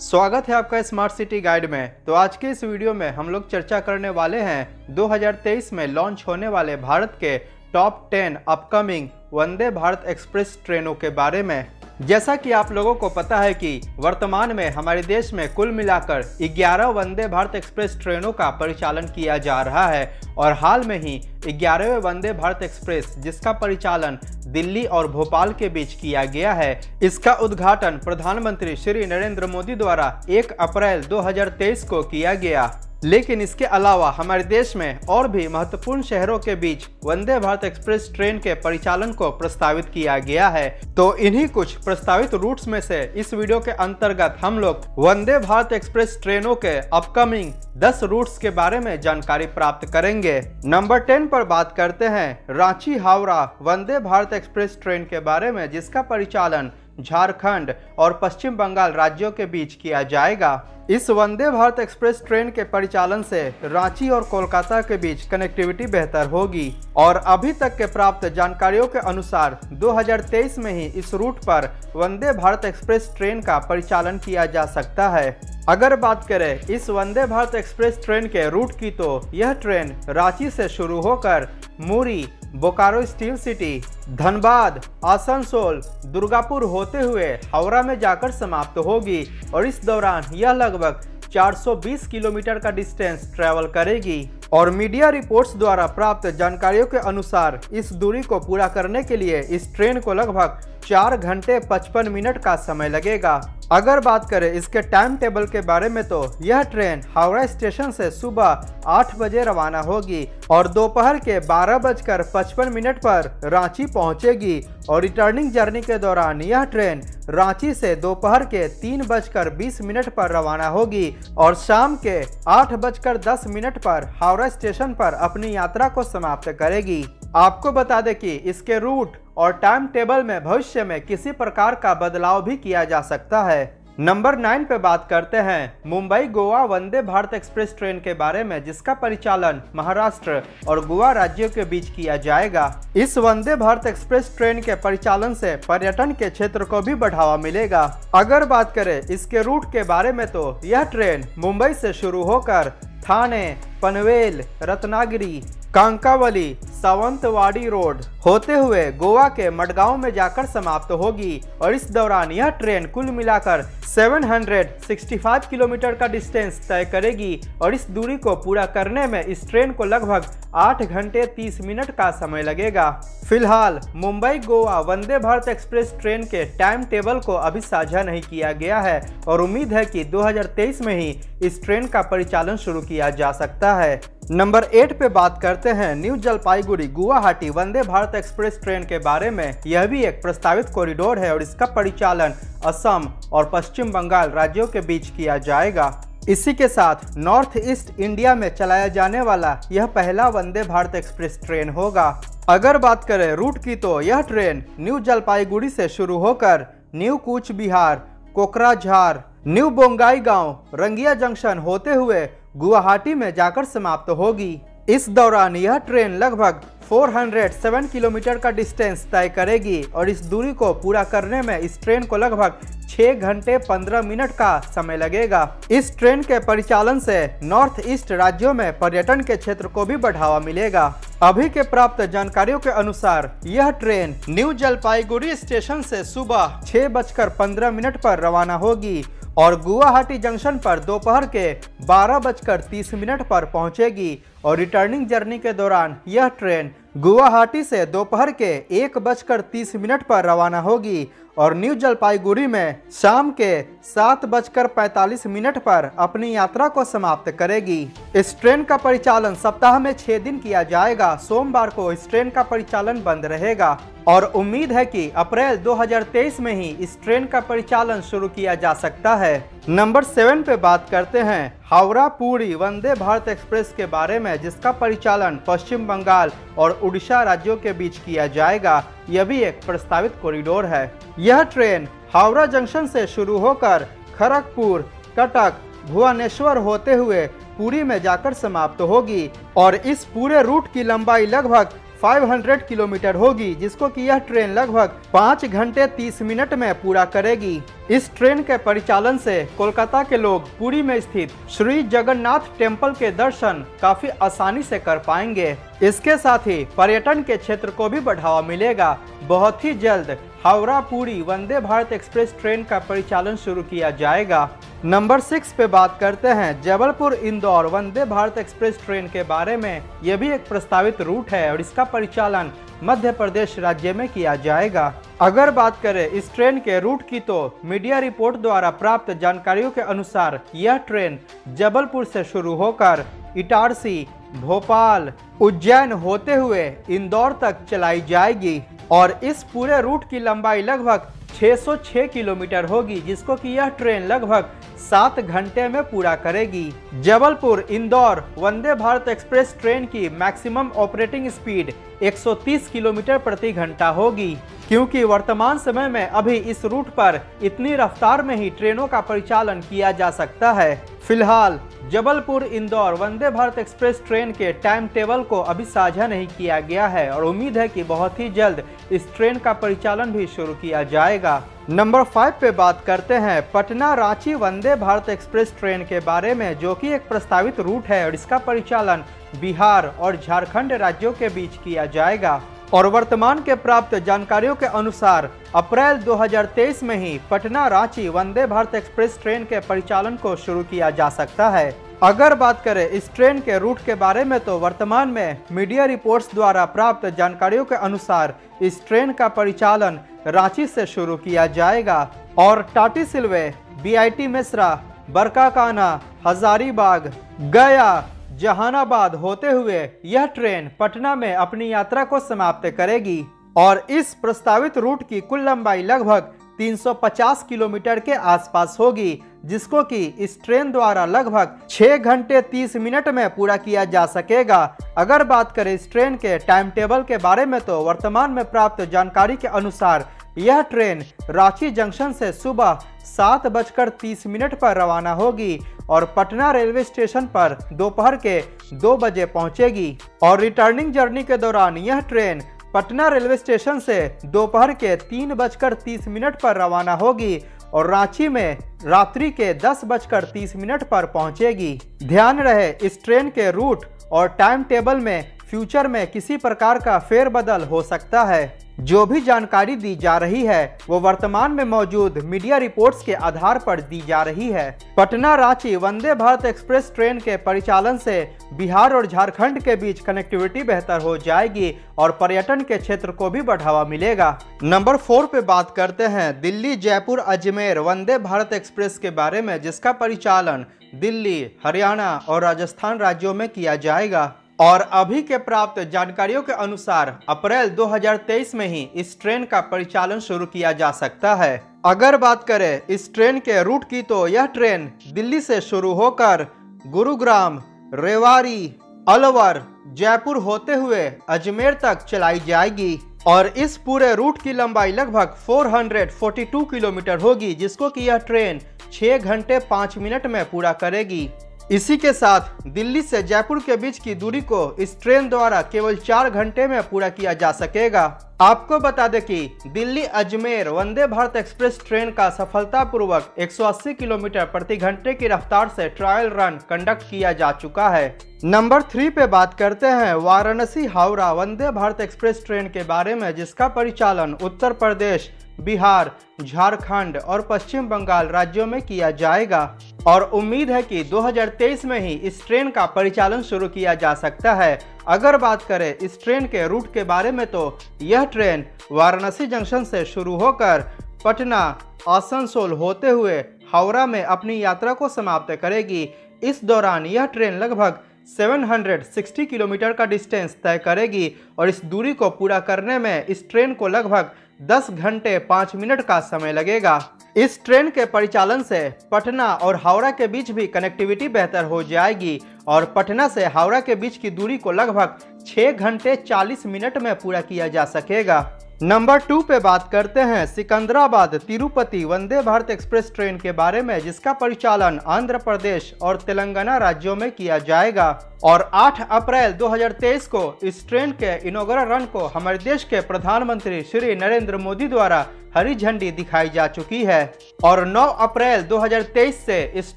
स्वागत है आपका स्मार्ट सिटी गाइड में। तो आज के इस वीडियो में हम लोग चर्चा करने वाले हैं 2023 में लॉन्च होने वाले भारत के top 10 upcoming Vande Bharat express ट्रेनों के बारे में। जैसा कि आप लोगों को पता है कि वर्तमान में हमारे देश में कुल मिलाकर 11 वंदे भारत एक्सप्रेस ट्रेनों का परिचालन किया जा रहा है और हाल में ही 11वें वंदे भारत एक्सप्रेस जिसका परिचालन दिल्ली और भोपाल के बीच किया गया है, इसका उद्घाटन प्रधानमंत्री श्री नरेंद्र मोदी द्वारा 1 अप्रैल 2023 को किया गया। लेकिन इसके अलावा हमारे देश में और भी महत्वपूर्ण शहरों के बीच वंदे भारत एक्सप्रेस ट्रेन के परिचालन को प्रस्तावित किया गया है। तो इन्हीं कुछ प्रस्तावित रूट्स में से इस वीडियो के अंतर्गत हम लोग वंदे भारत एक्सप्रेस ट्रेनों के अपकमिंग 10 रूट्स के बारे में जानकारी प्राप्त करेंगे। नंबर 10 पर बात करते हैं रांची हावड़ा वंदे भारत एक्सप्रेस ट्रेन के बारे में, जिसका परिचालन झारखंड और पश्चिम बंगाल राज्यों के बीच किया जाएगा। इस वंदे भारत एक्सप्रेस ट्रेन के परिचालन से रांची और कोलकाता के बीच कनेक्टिविटी बेहतर होगी और अभी तक के प्राप्त जानकारियों के अनुसार 2023 में ही इस रूट पर वंदे भारत एक्सप्रेस ट्रेन का परिचालन किया जा सकता है। अगर बात करें इस वंदे भारत एक्सप्रेस ट्रेन के रूट की, तो यह ट्रेन रांची से शुरू होकर मुरी, बोकारो स्टील सिटी, धनबाद, आसनसोल, दुर्गापुर होते हुए हावड़ा में जाकर समाप्त होगी और इस दौरान यह लगभग 420 किलोमीटर का डिस्टेंस ट्रैवल करेगी। और मीडिया रिपोर्ट्स द्वारा प्राप्त जानकारियों के अनुसार इस दूरी को पूरा करने के लिए इस ट्रेन को लगभग 4 घंटे 55 मिनट का समय लगेगा। अगर बात करें इसके टाइम टेबल के बारे में, तो यह ट्रेन हावड़ा स्टेशन से सुबह 8 बजे रवाना होगी और दोपहर के 12:55 पर रांची पहुंचेगी और रिटर्निंग जर्नी के दौरान यह ट्रेन रांची से दोपहर के 3:20 पर रवाना होगी और शाम के 8:10 पर हावड़ा स्टेशन पर अपनी यात्रा को समाप्त करेगी। आपको बता दें कि इसके रूट और टाइम टेबल में भविष्य में किसी प्रकार का बदलाव भी किया जा सकता है। नंबर 9 पे बात करते हैं मुंबई गोवा वंदे भारत एक्सप्रेस ट्रेन के बारे में, जिसका परिचालन महाराष्ट्र और गोवा राज्यों के बीच किया जाएगा। इस वंदे भारत एक्सप्रेस ट्रेन के परिचालन से पर्यटन के क्षेत्र को भी बढ़ावा मिलेगा। अगर बात करें इसके रूट के बारे में, तो यह ट्रेन मुंबई से शुरू होकर थाने, पनवेल, रत्नागिरी, कांकावली, सावंतवाड़ी रोड होते हुए गोवा के मडगांव में जाकर समाप्त होगी और इस दौरान यह ट्रेन कुल मिलाकर 765 किलोमीटर का डिस्टेंस तय करेगी और इस दूरी को पूरा करने में इस ट्रेन को लगभग 8 घंटे 30 मिनट का समय लगेगा। फिलहाल मुंबई गोवा वंदे भारत एक्सप्रेस ट्रेन के टाइम टेबल को अभी साझा नहीं किया गया है और उम्मीद है कि 2023 में ही इस ट्रेन का परिचालन शुरू किया जा सकता है। नंबर 8 पे बात करते हैं new Jalpaiguri Guwahati Vande Bharat express train के बारे में। यह भी एक प्रस्तावित कॉरिडोर है और इसका परिचालन असम और पश्चिम बंगाल राज्यों के बीच किया जाएगा। इसी के साथ नॉर्थ ईस्ट इंडिया में चलाया जाने वाला यह पहला वंदे भारत एक्सप्रेस ट्रेन होगा। अगर बात करें रूट की, तो यह ट्रेन न्यू जलपाईगुड़ी से शुरू होकर new Cooch Behar, Kokrajhar, new Bongaigaon, Rangia junction होते हुए गुवाहाटी में जाकर समाप्त होगी। इस दौरान यह ट्रेन लगभग 407 किलोमीटर का डिस्टेंस तय करेगी और इस दूरी को पूरा करने में इस ट्रेन को लगभग 6 घंटे 15 मिनट का समय लगेगा। इस ट्रेन के परिचालन से नॉर्थ ईस्ट राज्यों में पर्यटन के क्षेत्र को भी बढ़ावा मिलेगा। अभी के प्राप्त जानकारियों के अनुसार यह ट्रेन न्यू जलपाईगुड़ी स्टेशन से सुबह 6:15 पर रवाना होगी और गुवाहाटी जंक्शन पर दोपहर के 12:30 पर पहुंचेगी और रिटर्निंग जर्नी के दौरान यह ट्रेन गुवाहाटी से दोपहर के 1:30 पर रवाना होगी और न्यू जलपाईगुड़ी में शाम के 7:45 पर अपनी यात्रा को समाप्त करेगी। इस ट्रेन का परिचालन सप्ताह में 6 दिन किया जाएगा। सोमवार को इस ट्रेन का परिचालन बंद रहेगा और उम्मीद है कि अप्रैल 2023 में ही इस ट्रेन का परिचालन शुरू किया जा सकता है। नंबर 7 पे बात करते हैं हावड़ा पुरी वंदे भारत एक्सप्रेस के बारे में, जिसका परिचालन पश्चिम बंगाल और उड़ीसा राज्यों के बीच किया जाएगा। यह भी एक प्रस्तावित कॉरिडोर है। यह ट्रेन हावड़ा जंक्शन से शुरू होकर खड़गपुर, कटक, भुवनेश्वर होते हुए पुरी में जाकर समाप्त होगी और इस पूरे रूट की लंबाई लगभग 500 किलोमीटर होगी, जिसको कि यह ट्रेन लगभग 5 घंटे 30 मिनट में पूरा करेगी। इस ट्रेन के परिचालन से कोलकाता के लोग पुरी में स्थित श्री जगन्नाथ टेम्पल के दर्शन काफी आसानी से कर पाएंगे। इसके साथ ही पर्यटन के क्षेत्र को भी बढ़ावा मिलेगा। बहुत ही जल्द हावड़ा पुरी वंदे भारत एक्सप्रेस ट्रेन का परिचालन शुरू किया जाएगा। नंबर 6 पे बात करते हैं जबलपुर इंदौर वंदे भारत एक्सप्रेस ट्रेन के बारे में। यह भी एक प्रस्तावित रूट है और इसका परिचालन मध्य प्रदेश राज्य में किया जाएगा। अगर बात करें इस ट्रेन के रूट की तो मीडिया रिपोर्ट द्वारा प्राप्त जानकारियों के अनुसार यह ट्रेन जबलपुर से शुरू होकर इटारसी, भोपाल, उज्जैन होते हुए इंदौर तक चलाई जाएगी और इस पूरे रूट की लंबाई लगभग 606 किलोमीटर होगी, जिसको कि यह ट्रेन लगभग 7 घंटे में पूरा करेगी। जबलपुर इंदौर वंदे भारत एक्सप्रेस ट्रेन की मैक्सिमम ऑपरेटिंग स्पीड 130 किलोमीटर प्रति घंटा होगी, क्योंकि वर्तमान समय में अभी इस रूट पर इतनी रफ्तार में ही ट्रेनों का परिचालन किया जा सकता है। फिलहाल जबलपुर इंदौर वंदे भारत एक्सप्रेस ट्रेन के टाइम टेबल को अभी साझा नहीं किया गया है और उम्मीद है कि बहुत ही जल्द इस ट्रेन का परिचालन भी शुरू किया जाएगा। नंबर 5 पे बात करते हैं पटना रांची वंदे भारत एक्सप्रेस ट्रेन के बारे में, जो कि एक प्रस्तावित रूट है और इसका परिचालन बिहार और झारखंड राज्यों के बीच किया जाएगा। और वर्तमान के प्राप्त जानकारियों के अनुसार अप्रैल 2023 में ही पटना रांची वंदे भारत एक्सप्रेस ट्रेन के परिचालन को शुरू किया जा सकता है। अगर बात करें इस ट्रेन के रूट के बारे में तो वर्तमान में मीडिया रिपोर्ट्स द्वारा प्राप्त जानकारियों के अनुसार इस ट्रेन का परिचालन रांची से शुरू किया जाएगा और टाटीसिलवे, बीआईटी मेसरा, बरकाकाना, हजारीबाग, गया, जहानाबाद होते हुए यह ट्रेन पटना में अपनी यात्रा को समाप्त करेगी और इस प्रस्तावित रूट की कुल लंबाई लगभग 350 किलोमीटर के आसपास होगी, जिसको कि इस ट्रेन द्वारा लगभग 6 घंटे 30 मिनट में पूरा किया जा सकेगा। अगर बात करें इस ट्रेन के टाइम टेबल के बारे में तो वर्तमान में प्राप्त जानकारी के अनुसार यह ट्रेन रांची जंक्शन से सुबह 7:30 पर रवाना होगी और पटना रेलवे स्टेशन पर दोपहर के 2 बजे पहुंचेगी और रिटर्निंग जर्नी के दौरान यह ट्रेन पटना रेलवे स्टेशन से दोपहर के 3:30 पर रवाना होगी और रांची में रात्रि के 10:30 पर पहुंचेगी। ध्यान रहे इस ट्रेन के रूट और टाइम टेबल में फ्यूचर में किसी प्रकार का फेरबदल हो सकता है। जो भी जानकारी दी जा रही है वो वर्तमान में मौजूद मीडिया रिपोर्ट्स के आधार पर दी जा रही है। पटना रांची वंदे भारत एक्सप्रेस ट्रेन के परिचालन से बिहार और झारखंड के बीच कनेक्टिविटी बेहतर हो जाएगी और पर्यटन के क्षेत्र को भी बढ़ावा मिलेगा। नंबर 4 पे बात करते हैं दिल्ली जयपुर अजमेर वंदे भारत एक्सप्रेस के बारे में, जिसका परिचालन दिल्ली, हरियाणा और राजस्थान राज्यों में किया जाएगा और अभी के प्राप्त जानकारियों के अनुसार अप्रैल 2023 में ही इस ट्रेन का परिचालन शुरू किया जा सकता है। अगर बात करें इस ट्रेन के रूट की तो यह ट्रेन दिल्ली से शुरू होकर गुरुग्राम, रेवाड़ी, अलवर, जयपुर होते हुए अजमेर तक चलाई जाएगी और इस पूरे रूट की लंबाई लगभग 442 किलोमीटर होगी, जिसको कि यह ट्रेन 6 घंटे 5 मिनट में पूरा करेगी। इसी के साथ दिल्ली से जयपुर के बीच की दूरी को इस ट्रेन द्वारा केवल 4 घंटे में पूरा किया जा सकेगा। आपको बता दें कि दिल्ली अजमेर वंदे भारत एक्सप्रेस ट्रेन का सफलतापूर्वक 180 किलोमीटर प्रति घंटे की रफ्तार से ट्रायल रन कंडक्ट किया जा चुका है। नंबर 3 पे बात करते हैं वाराणसी हावड़ा वंदे भारत एक्सप्रेस ट्रेन के बारे में, जिसका परिचालन उत्तर प्रदेश, बिहार, झारखंड और पश्चिम बंगाल राज्यों में किया जाएगा और उम्मीद है कि 2023 में ही इस ट्रेन का परिचालन शुरू किया जा सकता है। अगर बात करें इस ट्रेन के रूट के बारे में तो यह ट्रेन वाराणसी जंक्शन से शुरू होकर पटना, आसनसोल होते हुए हावड़ा में अपनी यात्रा को समाप्त करेगी। इस दौरान यह ट्रेन लगभग 760 किलोमीटर का डिस्टेंस तय करेगी और इस दूरी को पूरा करने में इस ट्रेन को लगभग 10 घंटे 5 मिनट का समय लगेगा। इस ट्रेन के परिचालन से पटना और हावड़ा के बीच भी कनेक्टिविटी बेहतर हो जाएगी और पटना से हावड़ा के बीच की दूरी को लगभग 6 घंटे 40 मिनट में पूरा किया जा सकेगा। नंबर 2 पे बात करते हैं सिकंदराबाद तिरुपति वंदे भारत एक्सप्रेस ट्रेन के बारे में, जिसका परिचालन आंध्र प्रदेश और तेलंगाना राज्यों में किया जाएगा। और 8 अप्रैल 2023 को इस ट्रेन के इनॉग्रल रन को हमारे देश के प्रधानमंत्री श्री नरेंद्र मोदी द्वारा हरी झंडी दिखाई जा चुकी है। और 9 अप्रैल 2023 से इस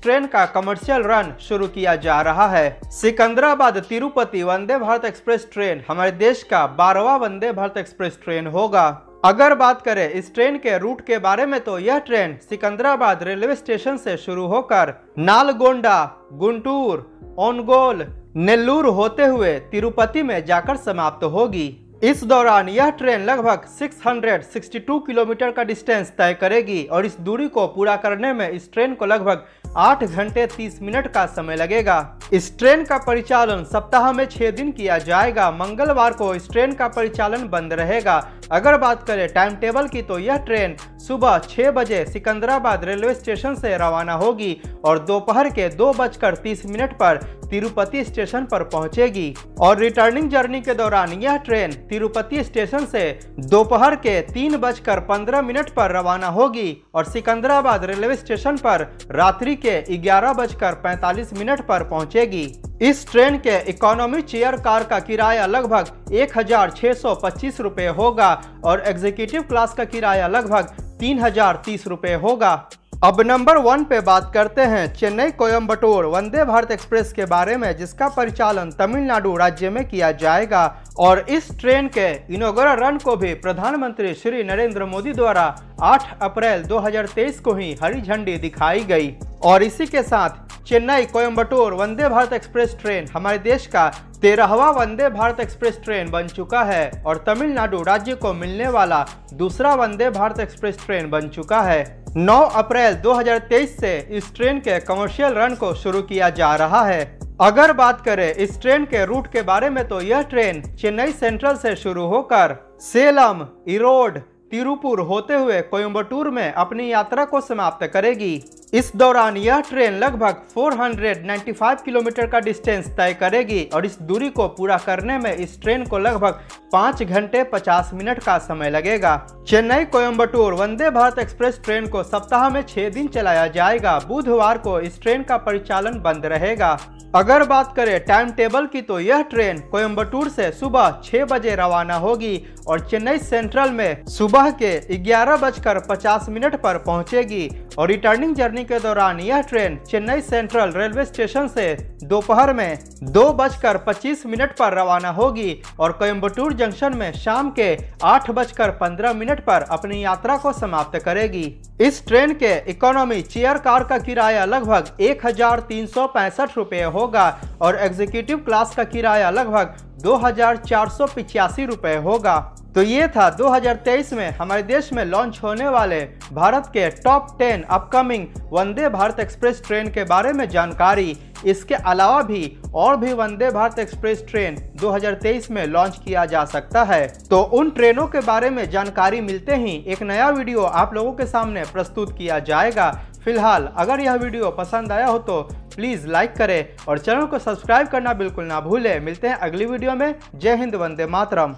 ट्रेन का कमर्शियल रन शुरू किया जा रहा है। सिकंदराबाद तिरुपति वंदे भारत एक्सप्रेस ट्रेन हमारे देश का 12वां वंदे भारत एक्सप्रेस ट्रेन होगा। अगर बात करें इस ट्रेन के रूट के बारे में तो यह ट्रेन सिकंदराबाद रेलवे स्टेशन से शुरू होकर नालगोंडा, गुंटूर, ओनगोल, नेल्लूर होते हुए तिरुपति में जाकर समाप्त होगी। इस दौरान यह ट्रेन लगभग 662 किलोमीटर का डिस्टेंस तय करेगी और इस दूरी को पूरा करने में इस ट्रेन को लगभग 8 घंटे 30 मिनट का समय लगेगा। इस ट्रेन का परिचालन सप्ताह में 6 दिन किया जाएगा। मंगलवार को इस ट्रेन का परिचालन बंद रहेगा। अगर बात करें टाइम टेबल की तो यह ट्रेन सुबह 6 बजे सिकंदराबाद रेलवे स्टेशन से रवाना होगी और दोपहर के 2:30 पर तिरुपति स्टेशन पर पहुंचेगी। और रिटर्निंग जर्नी के दौरान यह ट्रेन तिरुपति स्टेशन से दोपहर के 3:15 पर रवाना होगी और सिकंदराबाद रेलवे स्टेशन पर रात्रि के 11:45 पर पहुंचेगी। इस ट्रेन के इकोनॉमी चेयर कार का किराया लगभग 1625 रुपये होगा और एग्जीक्यूटिव क्लास का किराया लगभग 3030 रुपये होगा। अब नंबर 1 पे बात करते हैं चेन्नई कोयम्बटूर वंदे भारत एक्सप्रेस के बारे में, जिसका परिचालन तमिलनाडु राज्य में किया जाएगा। और इस ट्रेन के इनॉग्रल रन को भी प्रधानमंत्री श्री नरेंद्र मोदी द्वारा 8 अप्रैल 2023 को ही हरी झंडी दिखाई गई। और इसी के साथ चेन्नई कोयम्बटूर वंदे भारत एक्सप्रेस ट्रेन हमारे देश का 13वां वंदे भारत एक्सप्रेस ट्रेन बन चुका है और तमिलनाडु राज्य को मिलने वाला दूसरा वंदे भारत एक्सप्रेस ट्रेन बन चुका है। 9 अप्रैल 2023 से इस ट्रेन के कमर्शियल रन को शुरू किया जा रहा है। अगर बात करें इस ट्रेन के रूट के बारे में तो यह ट्रेन चेन्नई सेंट्रल से शुरू होकर सेलम, इरोड, तिरुपुर होते हुए कोयम्बटूर में अपनी यात्रा को समाप्त करेगी। इस दौरान यह ट्रेन लगभग 495 किलोमीटर का डिस्टेंस तय करेगी और इस दूरी को पूरा करने में इस ट्रेन को लगभग 5 घंटे 50 मिनट का समय लगेगा। चेन्नई कोयम्बटूर वंदे भारत एक्सप्रेस ट्रेन को सप्ताह में 6 दिन चलाया जाएगा। बुधवार को इस ट्रेन का परिचालन बंद रहेगा। अगर बात करें टाइम टेबल की तो यह ट्रेन कोयम्बटूर से सुबह 6 बजे रवाना होगी और चेन्नई सेंट्रल में सुबह के 11:50 पर पहुंचेगी। और रिटर्निंग जर्नी के दौरान यह train Chennai central railway station से दोपहर में 2:25 पर रवाना होगी और कोयम्बटूर जंक्शन में शाम के 8:15 पर अपनी यात्रा को समाप्त करेगी। इस ट्रेन के इकोनॉमी चेयर कार का किराया लगभग 1365 रुपये होगा और एग्जीक्यूटिव क्लास का किराया लगभग 2485 रुपये होगा। तो ये था 2023 में हमारे देश में लॉन्च होने वाले भारत के top 10 upcoming Vande Bharat express train के बारे में जानकारी। इसके अलावा भी और भी वंदे भारत एक्सप्रेस ट्रेन 2023 में लॉन्च किया जा सकता है। तो उन ट्रेनों के बारे में जानकारी मिलते ही एक नया वीडियो आप लोगों के सामने प्रस्तुत किया जाएगा। फिलहाल अगर यह वीडियो पसंद आया हो तो प्लीज़ लाइक करें और चैनल को सब्सक्राइब करना बिल्कुल ना भूलें। मिलते हैं अगली वीडियो में। जय हिंद, वंदे मातरम।